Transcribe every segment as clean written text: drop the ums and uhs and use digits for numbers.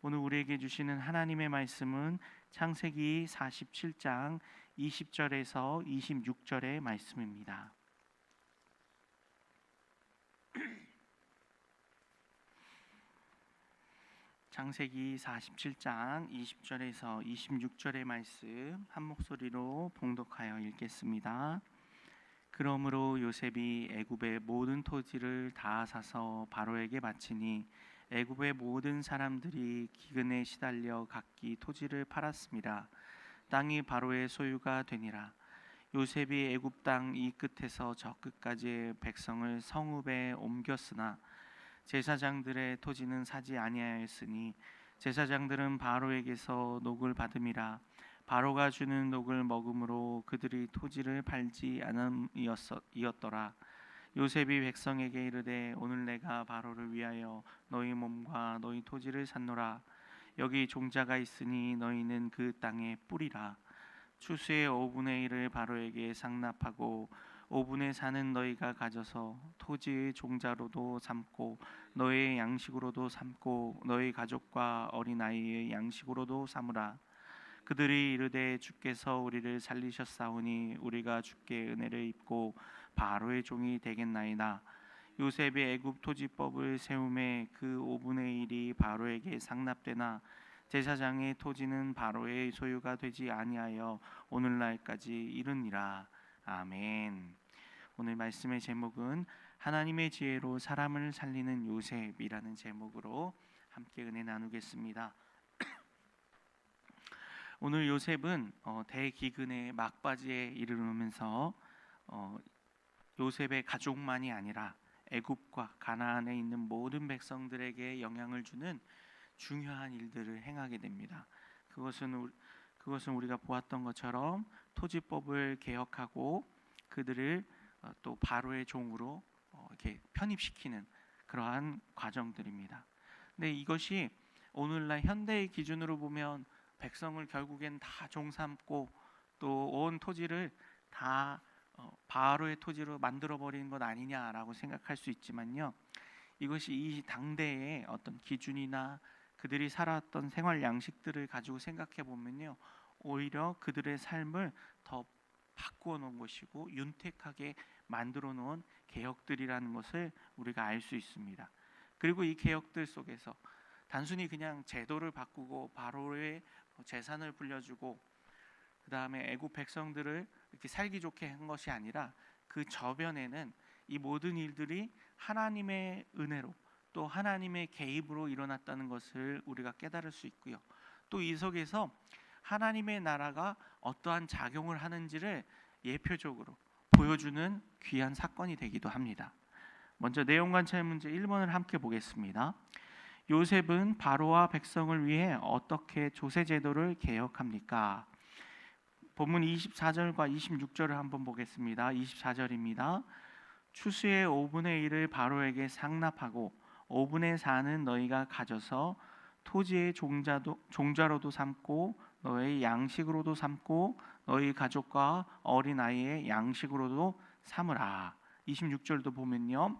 오늘 우리에게 주시는 하나님의 말씀은 창세기 47장 20절에서 26절의 말씀입니다. 창세기 47장 20절에서 26절의 말씀 한 목소리로 봉독하여 읽겠습니다. 그러므로 요셉이 애굽의 모든 토지를 다 사서 바로에게 바치니 애굽의 모든 사람들이 기근에 시달려 각기 토지를 팔았습니다. 땅이 바로의 소유가 되니라. 요셉이 애굽 땅 이 끝에서 저 끝까지의 백성을 성읍에 옮겼으나 제사장들의 토지는 사지 아니하였으니 제사장들은 바로에게서 녹을 받음이라. 바로가 주는 녹을 먹음으로 그들이 토지를 팔지 않음이었더라. 요셉이 백성에게 이르되 오늘 내가 바로를 위하여 너희 몸과 너희 토지를 샀노라. 여기 종자가 있으니 너희는 그 땅의 뿌리라. 추수의 5분의 1을 바로에게 상납하고 5분의 4는 너희가 가져서 토지의 종자로도 삼고 너희의 양식으로도 삼고 너희 가족과 어린아이의 양식으로도 삼으라. 그들이 이르되 주께서 우리를 살리셨사오니 우리가 주께 은혜를 입고 바로의 종이 되겠나이다. 요셉이 애굽 토지법을 세우매 그 5분의 1이 바로에게 상납되나 제사장의 토지는 바로의 소유가 되지 아니하여 오늘날까지 이르니라. 아멘. 오늘 말씀의 제목은 하나님의 지혜로 사람을 살리는 요셉이라는 제목으로 함께 은혜 나누겠습니다. 오늘 요셉은 대기근의 막바지에 이르면서 요셉의 가족만이 아니라 애굽과 가나안에 있는 모든 백성들에게 영향을 주는 중요한 일들을 행하게 됩니다. 그것은 우리가 보았던 것처럼 토지법을 개혁하고 그들을 또 바로의 종으로 이렇게 편입시키는 그러한 과정들입니다. 근데 이것이 오늘날 현대의 기준으로 보면 백성을 결국엔 다 종삼고 또 온 토지를 다 바로의 토지로 만들어 버리는 것 아니냐라고 생각할 수 있지만요. 이것이 이 당대의 어떤 기준이나 그들이 살아왔던 생활 양식들을 가지고 생각해 보면요, 오히려 그들의 삶을 더 바꾸어 놓은 것이고 윤택하게 만들어 놓은 개혁들이라는 것을 우리가 알 수 있습니다. 그리고 이 개혁들 속에서 단순히 그냥 제도를 바꾸고 바로의 재산을 불려주고 그 다음에 애굽 백성들을 이렇게 살기 좋게 한 것이 아니라 그 저변에는 이 모든 일들이 하나님의 은혜로 또 하나님의 개입으로 일어났다는 것을 우리가 깨달을 수 있고요. 또 이 속에서 하나님의 나라가 어떠한 작용을 하는지를 예표적으로 보여주는 귀한 사건이 되기도 합니다. 먼저 내용 관찰 문제 1번을 함께 보겠습니다. 요셉은 바로와 백성을 위해 어떻게 조세 제도를 개혁합니까? 본문 24절과 26절을 한번 보겠습니다. 24절입니다. 추수의 5분의 1을 바로에게 상납하고 5분의 4는 너희가 가져서 토지의 종자로도 삼고 너희 양식으로도 삼고 너희 가족과 어린아이의 양식으로도 삼으라. 26절도 보면요,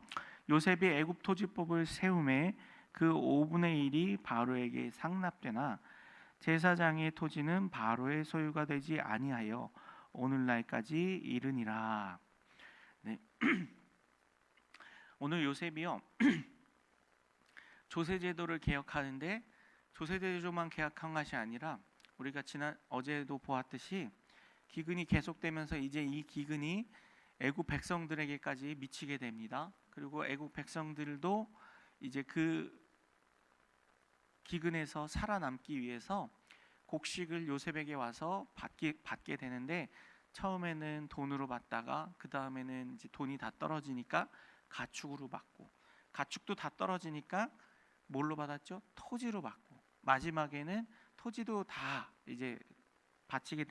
요셉이 애굽 토지법을 세우매 그 5분의 1이 바로에게 상납되나 제사장의 토지는 바로의 소유가 되지 아니하여 오늘날까지 이르니라. 네. 오늘 요셉이요 조세 제도를 개혁하는데 조세 제도만 개혁한 것이 아니라 우리가 어제도 보았듯이 기근이 계속되면서 이제 이 기근이 애굽 백성들에게까지 미치게 됩니다. 그리고 애굽 백성들도 이제 그 기근에서 살아남기 위해서 곡식을 요셉에게 와서 받게 되는데 처음에는 돈으로 받다가 그 다음에는 이제 돈이 다 떨어지니까 가축으로 받고 가축도 다 떨어지니까 뭘로 받았죠? 토지로 받고 마지막에는 토지도 다 이제 바꾸게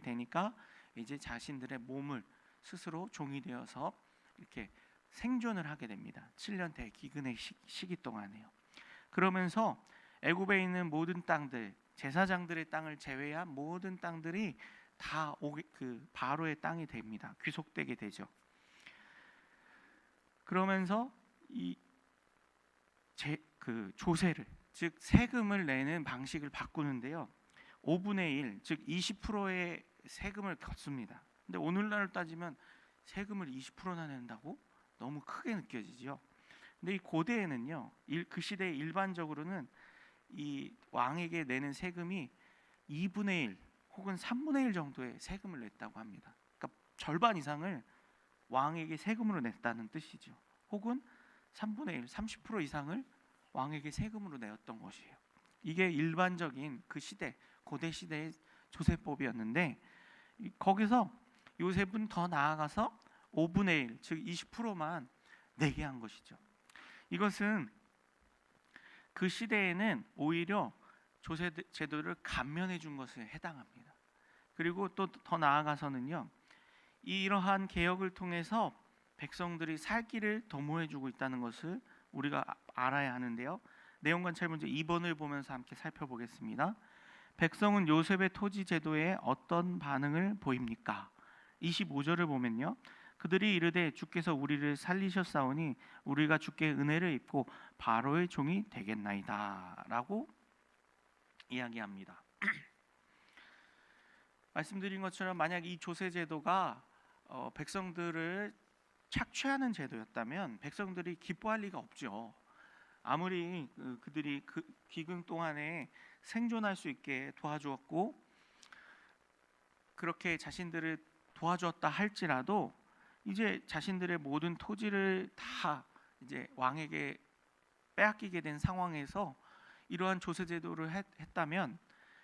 되니까 이제 자신들의 몸을 스스로 종이 되어서 이렇게 생존을 하게 됩니다. 7년 대기근의 시기 동안에요. 그러면서 애굽에 있는 모든 땅들, 제사장들의 땅을 제외한 모든 땅들이 다 그 바로의 땅이 됩니다. 귀속되게 되죠. 그러면서 그 조세를 즉 세금을 내는 방식을 바꾸는데요. 5분의 1, 즉 20%의 세금을 걷습니다. 근데 오늘날 따지면 세금을 20%나 낸다고 너무 크게 느껴지죠. 근데 이 고대에는요, 그 시대에 일반적으로는 이 왕에게 내는 세금이 2분의 1 혹은 3분의 1 정도의 세금을 냈다고 합니다. 그러니까 절반 이상을 왕에게 세금으로 냈다는 뜻이죠. 혹은 3분의 1, 30% 이상을 왕에게 세금으로 내었던 것이에요. 이게 일반적인 그 시대, 고대 시대의 조세법이었는데, 거기서 요셉은 더 나아가서 5분의 1, 즉 20%만 내게 한 것이죠. 이것은 그 시대에는 오히려 조세 제도를 감면해 준 것에 해당합니다. 그리고 또 더 나아가서는요, 이러한 개혁을 통해서 백성들이 살 길을 도모해 주고 있다는 것을 우리가 알아야 하는데요. 내용 관찰 문제 2번을 보면서 함께 살펴보겠습니다. 백성은 요셉의 토지 제도에 어떤 반응을 보입니까? 25절을 보면요, 그들이 이르되 주께서 우리를 살리셨사오니 우리가 주께 은혜를 입고 바로의 종이 되겠나이다 라고 이야기합니다. 말씀드린 것처럼 만약 이 조세 제도가 백성들을 착취하는 제도였다면 백성들이 기뻐할 리가 없죠. 아무리 그들이 그 기근 동안에 생존할 수 있게 도와주었고 그렇게 자신들을 도와주었다 할지라도 이제 자신들의 모든 토지를 다 이제 왕에게 빼앗기게 된 상황에서 이러한 조세 제도를 했다면,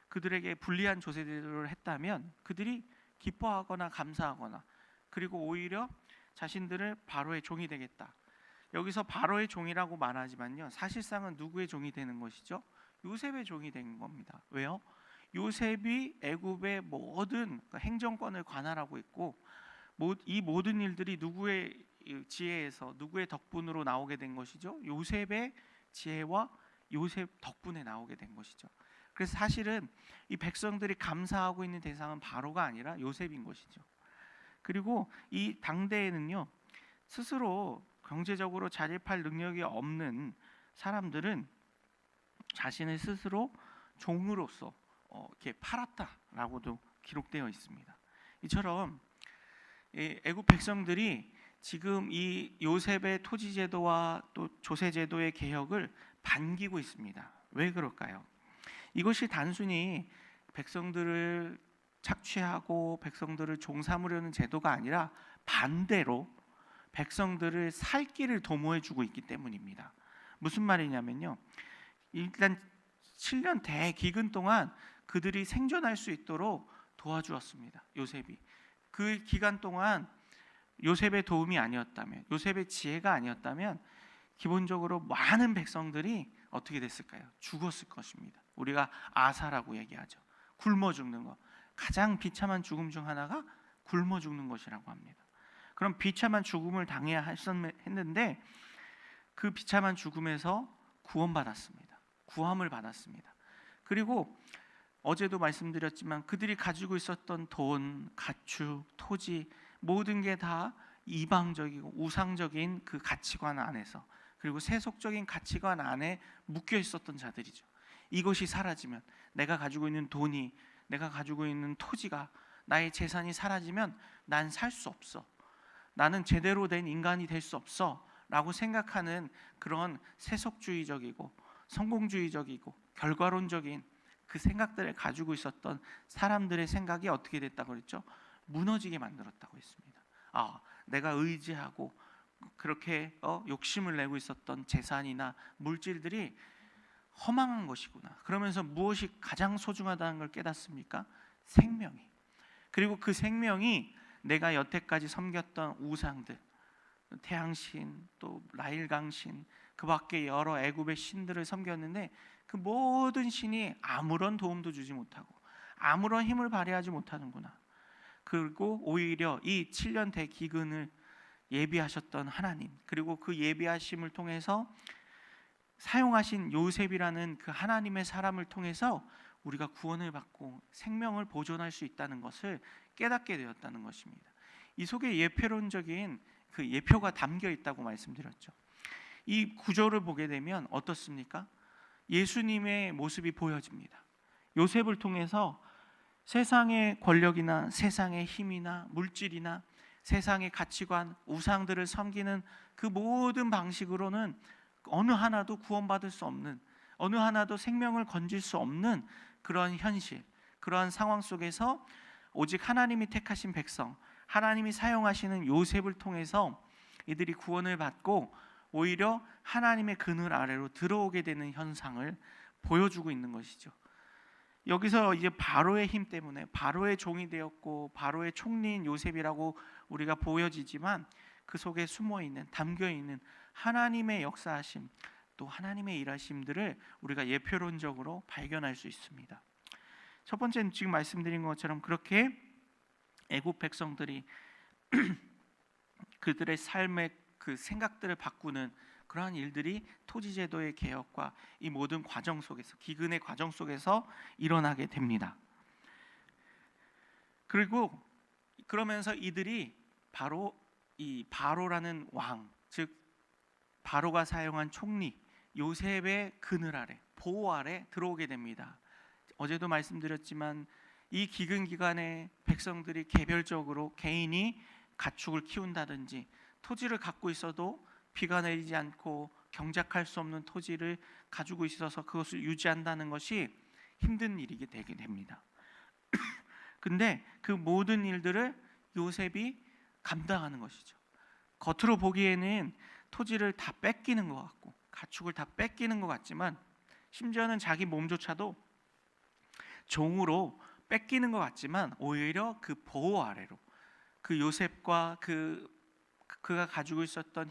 그들에게 불리한 조세 제도를 했다면 그들이 기뻐하거나 감사하거나, 그리고 오히려 자신들을 바로의 종이 되겠다. 여기서 바로의 종이라고 말하지만요, 사실상은 누구의 종이 되는 것이죠? 요셉의 종이 된 겁니다. 왜요? 요셉이 애굽의 모든 행정권을 관할하고 있고 이 모든 일들이 누구의 지혜에서, 누구의 덕분으로 나오게 된 것이죠? 요셉의 지혜와 요셉 덕분에 나오게 된 것이죠. 그래서 사실은 이 백성들이 감사하고 있는 대상은 바로가 아니라 요셉인 것이죠. 그리고 이 당대에는요, 스스로 경제적으로 자립할 능력이 없는 사람들은 자신을 스스로 종으로서 이렇게 팔았다라고도 기록되어 있습니다. 이처럼 애굽 백성들이 지금 이 요셉의 토지 제도와 또 조세 제도의 개혁을 반기고 있습니다. 왜 그럴까요? 이것이 단순히 백성들을 착취하고 백성들을 종 삼으려는 제도가 아니라 반대로 백성들을 살 길을 도모해 주고 있기 때문입니다. 무슨 말이냐면요, 일단 7년 대기근 동안 그들이 생존할 수 있도록 도와주었습니다. 요셉이. 그 기간 동안 요셉의 도움이 아니었다면, 요셉의 지혜가 아니었다면 기본적으로 많은 백성들이 어떻게 됐을까요? 죽었을 것입니다. 우리가 아사라고 얘기하죠. 굶어 죽는 것. 가장 비참한 죽음 중 하나가 굶어 죽는 것이라고 합니다. 그럼 비참한 죽음을 당해야 했는데 그 비참한 죽음에서 구원받았습니다. 구함을 받았습니다. 그리고 어제도 말씀드렸지만 그들이 가지고 있었던 돈, 가축, 토지 모든 게 다 이방적이고 우상적인 그 가치관 안에서, 그리고 세속적인 가치관 안에 묶여 있었던 자들이죠. 이것이 사라지면, 내가 가지고 있는 돈이, 내가 가지고 있는 토지가, 나의 재산이 사라지면 난 살 수 없어, 나는 제대로 된 인간이 될 수 없어 라고 생각하는 그런 세속주의적이고 성공주의적이고 결과론적인 그 생각들을 가지고 있었던 사람들의 생각이 어떻게 됐다고 그랬죠? 무너지게 만들었다고 했습니다. 내가 의지하고 그렇게 욕심을 내고 있었던 재산이나 물질들이 허망한 것이구나. 그러면서 무엇이 가장 소중하다는 걸 깨닫습니까? 생명이. 그리고 그 생명이 내가 여태까지 섬겼던 우상들, 태양신, 또 라일강신, 그 밖에 여러 애굽의 신들을 섬겼는데 그 모든 신이 아무런 도움도 주지 못하고 아무런 힘을 발휘하지 못하는구나. 그리고 오히려 이 7년 대기근을 예비하셨던 하나님, 그리고 그 예비하심을 통해서 사용하신 요셉이라는 그 하나님의 사람을 통해서 우리가 구원을 받고 생명을 보존할 수 있다는 것을 깨닫게 되었다는 것입니다. 이 속에 예표론적인 그 예표가 담겨 있다고 말씀드렸죠. 이 구조를 보게 되면 어떻습니까? 예수님의 모습이 보여집니다. 요셉을 통해서 세상의 권력이나 세상의 힘이나 물질이나 세상의 가치관, 우상들을 섬기는 그 모든 방식으로는 어느 하나도 구원받을 수 없는, 어느 하나도 생명을 건질 수 없는 그런 현실, 그러한 상황 속에서 오직 하나님이 택하신 백성, 하나님이 사용하시는 요셉을 통해서 이들이 구원을 받고 오히려 하나님의 그늘 아래로 들어오게 되는 현상을 보여주고 있는 것이죠. 여기서 이제 바로의 힘 때문에 바로의 종이 되었고 바로의 총리인 요셉이라고 우리가 보여지지만 그 속에 숨어 있는, 담겨 있는 하나님의 역사하심, 또 하나님의 일하심들을 우리가 예표론적으로 발견할 수 있습니다. 첫 번째는 지금 말씀드린 것처럼 그렇게 애굽 백성들이 그들의 삶의 그 생각들을 바꾸는 그러한 일들이 토지제도의 개혁과 이 모든 과정 속에서, 기근의 과정 속에서 일어나게 됩니다. 그리고 그러면서 이들이 바로 이 바로라는 왕, 즉 바로가 사용한 총리 요셉의 그늘 아래, 보호 아래 들어오게 됩니다. 어제도 말씀드렸지만 이 기근 기간에 백성들이 개별적으로 개인이 가축을 키운다든지 토지를 갖고 있어도 비가 내리지 않고 경작할 수 없는 토지를 가지고 있어서 그것을 유지한다는 것이 힘든 일이 되게 됩니다. 근데 그 모든 일들을 요셉이 감당하는 것이죠. 겉으로 보기에는 토지를 다 뺏기는 것 같고 가축을 다 뺏기는 것 같지만 심지어는 자기 몸조차도 종으로 뺏기는 것 같지만 오히려 그 보호 아래로, 그 요셉과 그가 가지고 있었던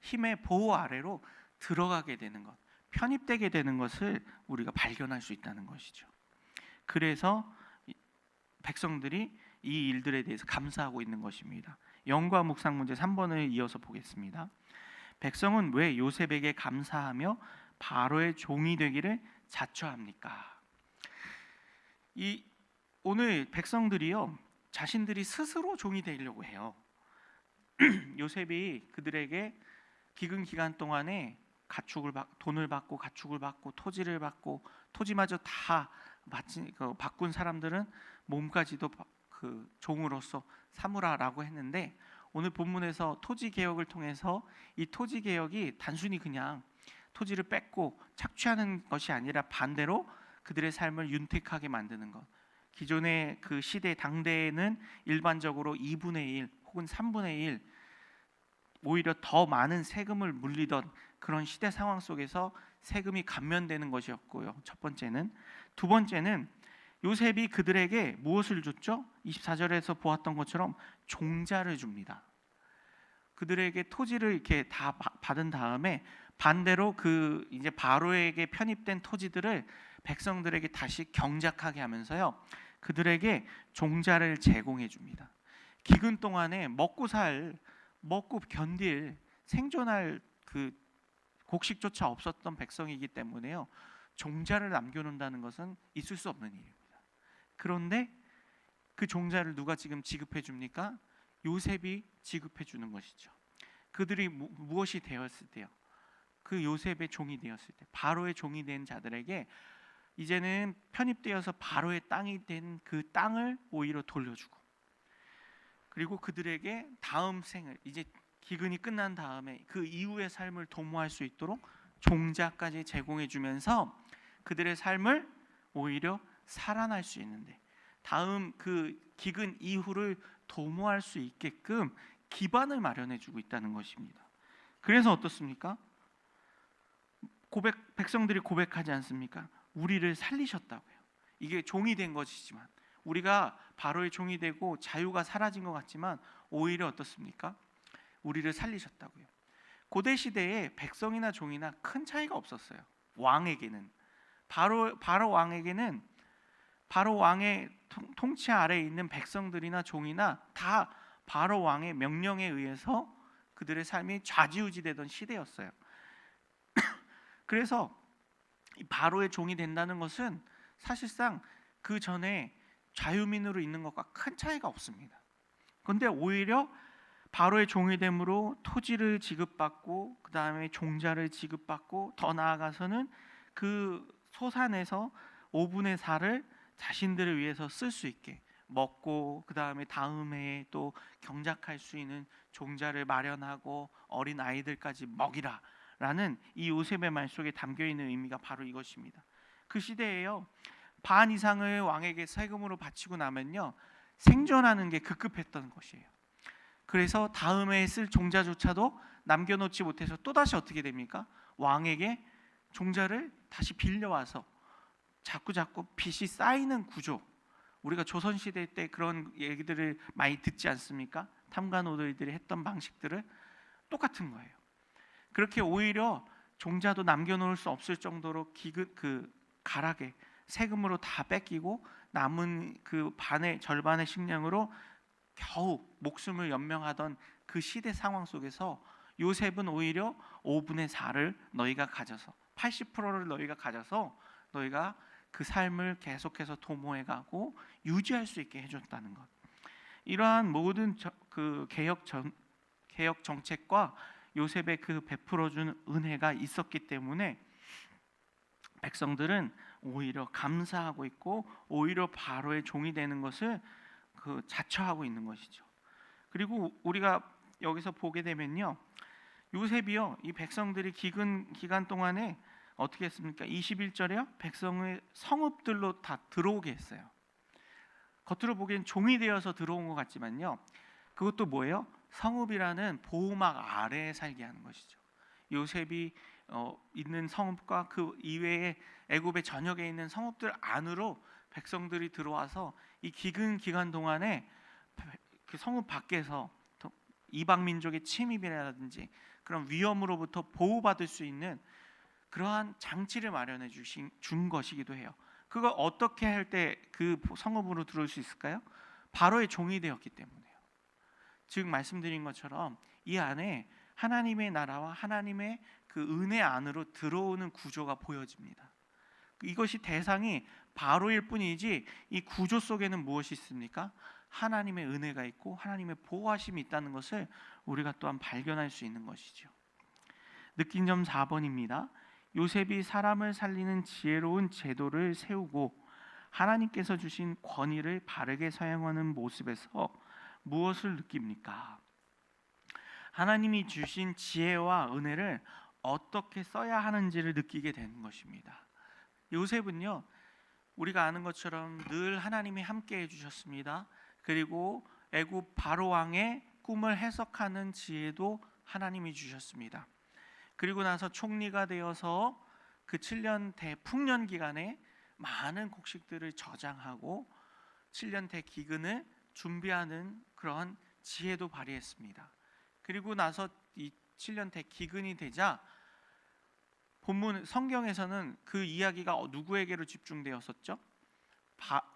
힘의 보호 아래로 들어가게 되는 것, 편입되게 되는 것을 우리가 발견할 수 있다는 것이죠. 그래서 백성들이 이 일들에 대해서 감사하고 있는 것입니다. 영과 묵상 문제 3번을 이어서 보겠습니다. 백성은 왜 요셉에게 감사하며 바로의 종이 되기를 자처합니까? 오늘 백성들이요, 자신들이 스스로 종이 되려고 해요. 요셉이 그들에게 기근 기간 동안에 돈을 받고 가축을 받고 토지를 받고 토지마저 다 바꾼 사람들은 몸까지도 그 종으로서 삼으라라고 했는데 오늘 본문에서 토지 개혁을 통해서 이 토지 개혁이 단순히 그냥 토지를 뺏고 착취하는 것이 아니라 반대로 그들의 삶을 윤택하게 만드는 것. 기존의 그 시대 당대에는 일반적으로 2분의 1 혹은 3분의 1 오히려 더 많은 세금을 물리던 그런 시대 상황 속에서 세금이 감면되는 것이었고요. 첫 번째는. 두 번째는 요셉이 그들에게 무엇을 줬죠? 24절에서 보았던 것처럼 종자를 줍니다. 그들에게 토지를 이렇게 다 받은 다음에 반대로 그 이제 바로에게 편입된 토지들을 백성들에게 다시 경작하게 하면서요, 그들에게 종자를 제공해 줍니다. 기근 동안에 먹고 견딜, 생존할 그 곡식조차 없었던 백성이기 때문에요, 종자를 남겨놓는다는 것은 있을 수 없는 일입니다. 그런데 그 종자를 누가 지금 지급해 줍니까? 요셉이 지급해 주는 것이죠. 그들이 무엇이 되었을 때요? 그 요셉의 종이 되었을 때, 바로의 종이 된 자들에게 이제는 편입되어서 바로의 땅이 된 그 땅을 오히려 돌려주고, 그리고 그들에게 다음 생을, 이제 기근이 끝난 다음에 그 이후의 삶을 도모할 수 있도록 종자까지 제공해 주면서 그들의 삶을 오히려 살아날 수 있는데, 다음 그 기근 이후를 도모할 수 있게끔 기반을 마련해 주고 있다는 것입니다. 그래서 어떻습니까? 백성들이 고백하지 않습니까? 우리를 살리셨다고요. 이게 종이 된 것이지만, 우리가 바로의 종이 되고 자유가 사라진 것 같지만 오히려 어떻습니까? 우리를 살리셨다고요. 고대 시대에 백성이나 종이나 큰 차이가 없었어요. 왕에게는, 바로 왕에게는 바로 왕의 통치 아래에 있는 백성들이나 종이나 다 바로 왕의 명령에 의해서 그들의 삶이 좌지우지되던 시대였어요. 그래서 바로의 종이 된다는 것은 사실상 그 전에 자유민으로 있는 것과 큰 차이가 없습니다. 그런데 오히려 바로의 종이 됨으로 토지를 지급받고 그 다음에 종자를 지급받고 더 나아가서는 그 소산에서 5분의 4를 자신들을 위해서 쓸 수 있게 먹고, 그 다음에 다음 해에 또 경작할 수 있는 종자를 마련하고 어린 아이들까지 먹이라 라는 이 요셉의 말 속에 담겨 있는 의미가 바로 이것입니다. 그 시대에요, 반 이상을 왕에게 세금으로 바치고 나면요, 생존하는 게 급급했던 것이에요. 그래서 다음 해에 쓸 종자조차도 남겨놓지 못해서 또다시 어떻게 됩니까? 왕에게 종자를 다시 빌려와서 자꾸 빚이 쌓이는 구조. 우리가 조선시대 때 그런 얘기들을 많이 듣지 않습니까? 탐관오들들이 했던 방식들을 똑같은 거예요. 그렇게 오히려 종자도 남겨놓을 수 없을 정도로 가락에 세금으로 다 뺏기고 남은 그 절반의 식량으로 겨우 목숨을 연명하던 그 시대 상황 속에서 요셉은 오히려 5분의 4를 너희가 가져서 80%를 너희가 가져서 너희가 그 삶을 계속해서 도모해가고 유지할 수 있게 해줬다는 것. 이러한 모든 그 개혁 정책과 요셉의 그 베풀어준 은혜가 있었기 때문에 백성들은 오히려 감사하고 있고 오히려 바로의 종이 되는 것을 자처하고 있는 것이죠. 그리고 우리가 여기서 보게 되면요, 요셉이요, 이 백성들이 기간 동안에 어떻게 했습니까? 21절에요, 백성의 성읍들로 다 들어오게 했어요. 겉으로 보기엔 종이 되어서 들어온 것 같지만요, 그것도 뭐예요? 성읍이라는 보호막 아래에 살게 하는 것이죠. 요셉이 있는 성읍과 그 이외에 애굽의 전역에 있는 성읍들 안으로 백성들이 들어와서 이 기간 동안에 그 성읍 밖에서 이방 민족의 침입이라든지 그런 위험으로부터 보호받을 수 있는 그러한 장치를 마련해 준 것이기도 해요. 그걸 어떻게 할 때 그 성읍으로 들어올 수 있을까요? 바로의 종이 되었기 때문에요. 즉 말씀드린 것처럼 이 안에 하나님의 나라와 하나님의 그 은혜 안으로 들어오는 구조가 보여집니다. 이것이 대상이 바로일 뿐이지 이 구조 속에는 무엇이 있습니까? 하나님의 은혜가 있고 하나님의 보호하심이 있다는 것을 우리가 또한 발견할 수 있는 것이죠. 느낀 점 4번입니다. 요셉이 사람을 살리는 지혜로운 제도를 세우고 하나님께서 주신 권위를 바르게 사용하는 모습에서 무엇을 느낍니까? 하나님이 주신 지혜와 은혜를 어떻게 써야 하는지를 느끼게 되는 것입니다. 요셉은요, 우리가 아는 것처럼 늘 하나님이 함께 해주셨습니다. 그리고 애굽 바로 왕의 꿈을 해석하는 지혜도 하나님이 주셨습니다. 그리고 나서 총리가 되어서 그 7년 대풍년 기간에 많은 곡식들을 저장하고 7년 대기근을 준비하는 그런 지혜도 발휘했습니다. 그리고 나서 이 7년 대기근이 되자 본문 성경에서는 그 이야기가 누구에게로 집중되었었죠?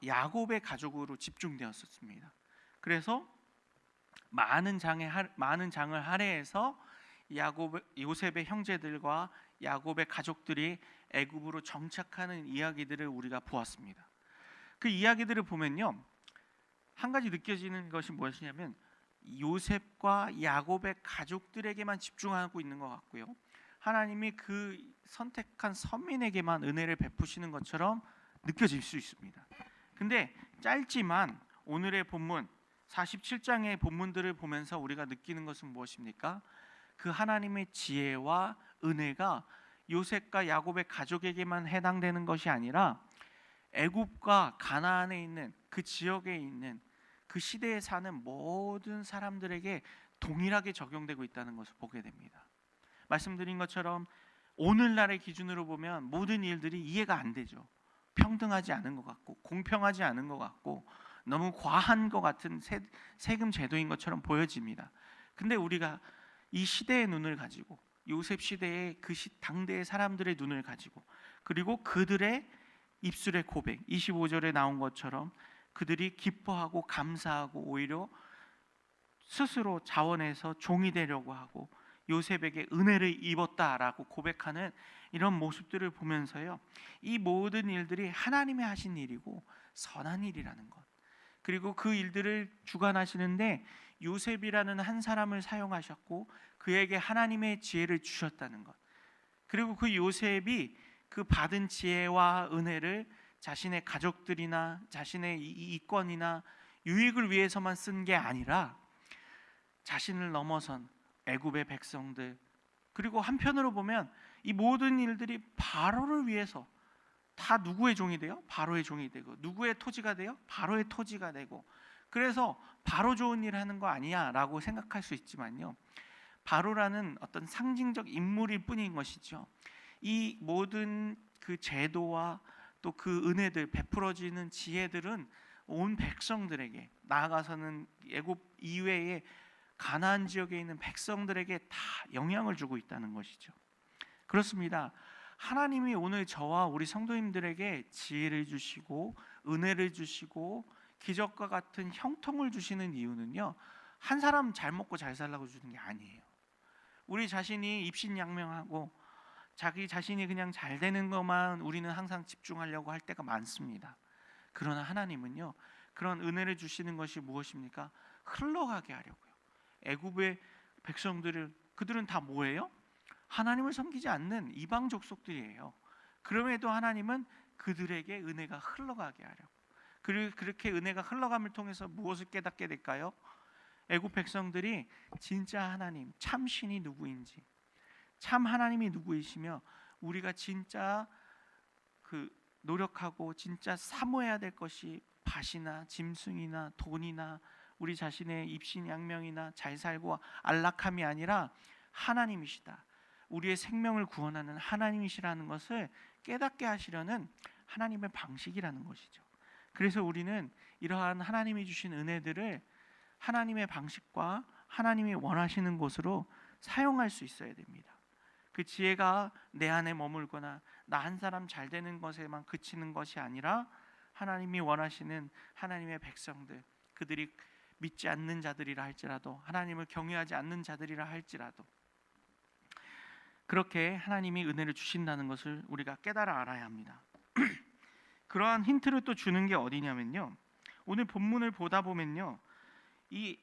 야곱의 가족으로 집중되었었습니다. 그래서 많은 장을 할애해서 요셉의 형제들과 야곱의 가족들이 애굽으로 정착하는 이야기들을 우리가 보았습니다. 그 이야기들을 보면요, 한 가지 느껴지는 것이 무엇이냐면 요셉과 야곱의 가족들에게만 집중하고 있는 것 같고요, 하나님이 그 선택한 선민에게만 은혜를 베푸시는 것처럼 느껴질 수 있습니다. 근데 짧지만 오늘의 본문 47장의 본문들을 보면서 우리가 느끼는 것은 무엇입니까? 그 하나님의 지혜와 은혜가 요셉과 야곱의 가족에게만 해당되는 것이 아니라 애굽과 가나안에 있는 그 지역에 있는 그 시대에 사는 모든 사람들에게 동일하게 적용되고 있다는 것을 보게 됩니다. 말씀드린 것처럼 오늘날의 기준으로 보면 모든 일들이 이해가 안 되죠. 평등하지 않은 것 같고 공평하지 않은 것 같고 너무 과한 것 같은 세금 제도인 것처럼 보여집니다. 근데 우리가 이 시대의 눈을 가지고 요셉 시대의 그 당대의 사람들의 눈을 가지고 그리고 그들의 입술의 고백 25절에 나온 것처럼 그들이 기뻐하고 감사하고 오히려 스스로 자원해서 종이 되려고 하고 요셉에게 은혜를 입었다라고 고백하는 이런 모습들을 보면서요, 이 모든 일들이 하나님이 하신 일이고 선한 일이라는 것, 그리고 그 일들을 주관하시는데 요셉이라는 한 사람을 사용하셨고 그에게 하나님의 지혜를 주셨다는 것, 그리고 그 요셉이 그 받은 지혜와 은혜를 자신의 가족들이나 자신의 이권이나 유익을 위해서만 쓴 게 아니라 자신을 넘어선 애굽의 백성들, 그리고 한편으로 보면 이 모든 일들이 바로를 위해서 다 누구의 종이 돼요? 바로의 종이 되고, 누구의 토지가 돼요? 바로의 토지가 되고. 그래서 바로 좋은 일 하는 거 아니야 라고 생각할 수 있지만요, 바로라는 어떤 상징적 인물일 뿐인 것이죠. 이 모든 그 제도와 또 그 은혜들, 베풀어지는 지혜들은 온 백성들에게, 나아가서는 애굽 이외에 가나안 지역에 있는 백성들에게 다 영향을 주고 있다는 것이죠. 그렇습니다. 하나님이 오늘 저와 우리 성도님들에게 지혜를 주시고 은혜를 주시고 기적과 같은 형통을 주시는 이유는요, 한 사람 잘 먹고 잘 살라고 주는 게 아니에요. 우리 자신이 입신양명하고 자기 자신이 그냥 잘 되는 것만 우리는 항상 집중하려고 할 때가 많습니다. 그러나 하나님은요, 그런 은혜를 주시는 것이 무엇입니까? 흘러가게 하려고요. 애굽의 백성들을, 그들은 다 뭐예요? 하나님을 섬기지 않는 이방 족속들이에요. 그럼에도 하나님은 그들에게 은혜가 흘러가게 하려고. 그리고 그렇게 은혜가 흘러감을 통해서 무엇을 깨닫게 될까요? 애굽 백성들이 진짜 하나님, 참 신이 누구인지, 참 하나님이 누구이시며 우리가 진짜 그 노력하고 진짜 사모해야 될 것이 밭이나 짐승이나 돈이나 우리 자신의 입신양명이나 잘 살고 안락함이 아니라 하나님이시다, 우리의 생명을 구원하는 하나님이시라는 것을 깨닫게 하시려는 하나님의 방식이라는 것이죠. 그래서 우리는 이러한 하나님이 주신 은혜들을 하나님의 방식과 하나님이 원하시는 곳으로 사용할 수 있어야 됩니다. 그 지혜가 내 안에 머물거나 나 한 사람 잘 되는 것에만 그치는 것이 아니라 하나님이 원하시는 하나님의 백성들, 그들이 믿지 않는 자들이라 할지라도, 하나님을 경외하지 않는 자들이라 할지라도 그렇게 하나님이 은혜를 주신다는 것을 우리가 깨달아 알아야 합니다. 그러한 힌트를 또 주는 게 어디냐면요, 오늘 본문을 보다 보면요, 이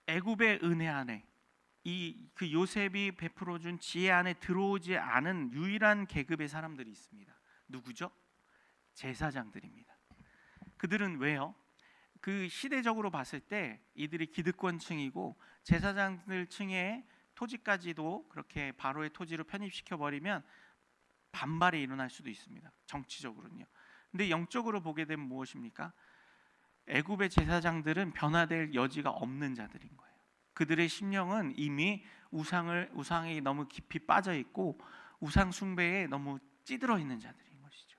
애굽의 은혜 안에, 이 그 요셉이 베풀어 준 지혜 안에 들어오지 않은 유일한 계급의 사람들이 있습니다. 누구죠? 제사장들입니다. 그들은 왜요? 그 시대적으로 봤을 때 이들이 기득권층이고 제사장들 층의 토지까지도 그렇게 바로의 토지로 편입시켜 버리면 반발이 일어날 수도 있습니다. 정치적으로는요. 근데 영적으로 보게 되면 무엇입니까? 애굽의 제사장들은 변화될 여지가 없는 자들인 거예요. 그들의 심령은 이미 우상에 너무 깊이 빠져 있고 우상 숭배에 너무 찌들어 있는 자들인 것이죠.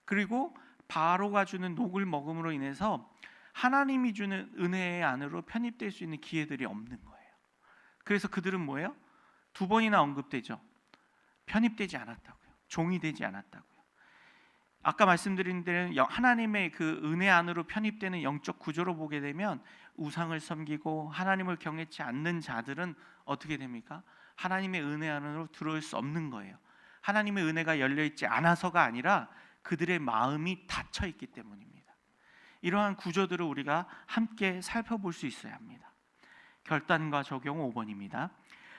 그리고 바로가 주는 녹을 먹음으로 인해서 하나님이 주는 은혜의 안으로 편입될 수 있는 기회들이 없는 거예요. 그래서 그들은 뭐예요? 두 번이나 언급되죠. 편입되지 않았다고요. 종이 되지 않았다고요. 아까 말씀드린 대로 하나님의 그 은혜 안으로 편입되는 영적 구조로 보게 되면 우상을 섬기고 하나님을 경외치 않는 자들은 어떻게 됩니까? 하나님의 은혜 안으로 들어올 수 없는 거예요. 하나님의 은혜가 열려 있지 않아서가 아니라 그들의 마음이 닫혀 있기 때문입니다. 이러한 구조들을 우리가 함께 살펴볼 수 있어야 합니다. 결단과 적용 5번입니다.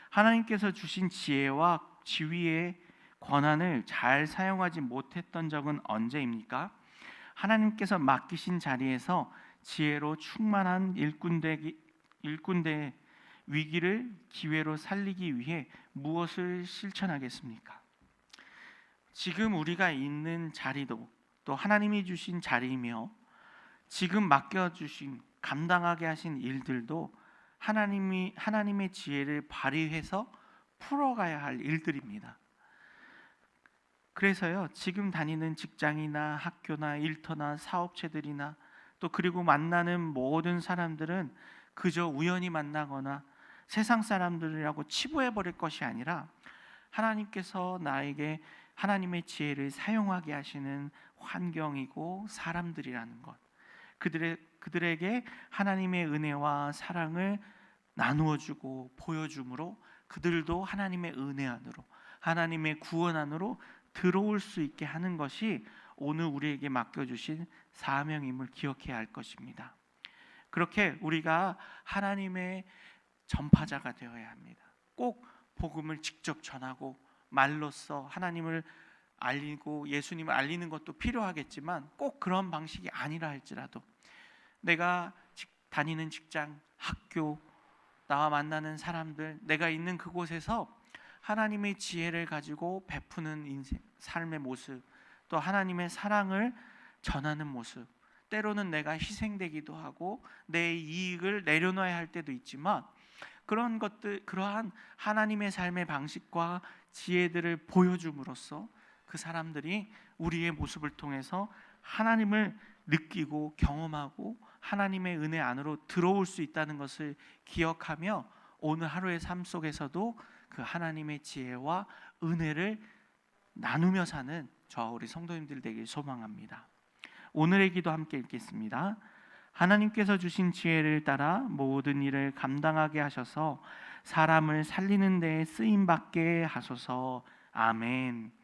하나님께서 주신 지혜와 지위의 권한을 잘 사용하지 못했던 적은 언제입니까? 하나님께서 맡기신 자리에서 지혜로 충만한 일꾼대의 위기를 기회로 살리기 위해 무엇을 실천하겠습니까? 지금 우리가 있는 자리도 또 하나님이 주신 자리이며 지금 맡겨주신 감당하게 하신 일들도 하나님의 지혜를 발휘해서 풀어가야 할 일들입니다. 그래서요, 지금 다니는 직장이나 학교나 일터나 사업체들이나 또 그리고 만나는 모든 사람들은 그저 우연히 만나거나 세상 사람들이라고 치부해 버릴 것이 아니라 하나님께서 나에게 하나님의 지혜를 사용하게 하시는 환경이고 사람들이라는 것, 그들에게 하나님의 은혜와 사랑을 나누어 주고 보여줌으로 그들도 하나님의 은혜 안으로, 하나님의 구원 안으로 들어올 수 있게 하는 것이 오늘 우리에게 맡겨주신 사명임을 기억해야 할 것입니다. 그렇게 우리가 하나님의 전파자가 되어야 합니다. 꼭 복음을 직접 전하고 말로써 하나님을 알리고 예수님을 알리는 것도 필요하겠지만 꼭 그런 방식이 아니라 할지라도 내가 다니는 직장, 학교, 나와 만나는 사람들, 내가 있는 그곳에서 하나님의 지혜를 가지고 베푸는 인생, 삶의 모습, 또 하나님의 사랑을 전하는 모습, 때로는 내가 희생되기도 하고 내 이익을 내려놔야 할 때도 있지만 그런 것들, 그러한 하나님의 삶의 방식과 지혜들을 보여줌으로써 그 사람들이 우리의 모습을 통해서 하나님을 느끼고 경험하고 하나님의 은혜 안으로 들어올 수 있다는 것을 기억하며 오늘 하루의 삶 속에서도 그 하나님의 지혜와 은혜를 나누며 사는 저와 우리 성도님들 되길 소망합니다. 오늘의 기도 함께 읽겠습니다. 하나님께서 주신 지혜를 따라 모든 일을 감당하게 하셔서 사람을 살리는 데 쓰임 받게 하소서. 아멘.